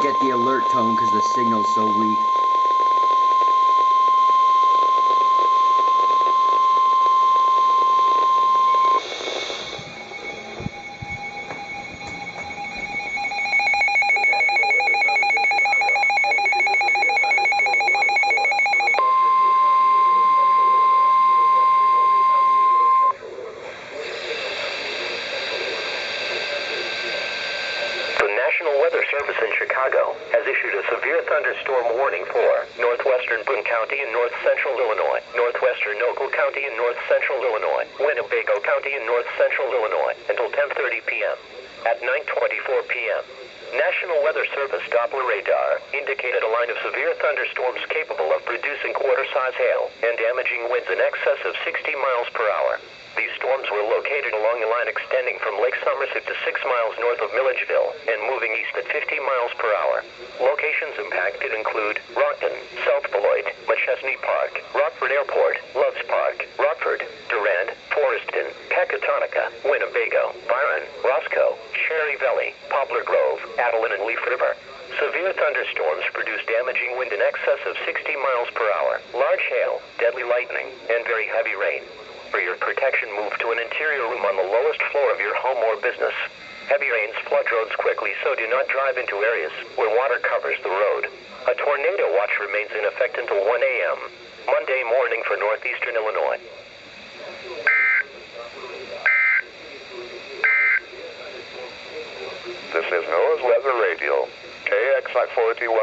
get the alert tone because the signal's so weak. The National Weather Service in Chicago has issued a severe thunderstorm warning for northwestern Boone County and north central Illinois, northwestern Ogle County and north central Illinois, Winnebago County and north central Illinois until 10:30 p.m. At 9:24 p.m., National Weather Service Doppler radar indicated a line of severe thunderstorms capable of producing quarter-size hail and damaging winds in excess of 60 miles per hour. These storms were located along a line extending from Lake Somerset to 6 miles north of Milledgeville and moving east at 50 miles per hour. Locations impacted include Rockton, South Beloit, McChesney Park, Rockford Airport, Loves Park, Rockford, Durand, Foreston, Pecatonica, Winnebago, Byron, Roscoe, Cherry Valley, Poplar Grove, Adeline and Leaf River. Severe thunderstorms produce damaging wind in excess of 60 miles per hour, large hail, deadly lightning, and very heavy rain. For your protection, move to an interior room on the lowest floor of your home or business. Heavy rains flood roads quickly, so do not drive into areas where water covers the road. A tornado watch remains in effect until 1 a.m. Monday morning for northeastern Illinois. This is NOAA's Weather Radio, KX 41.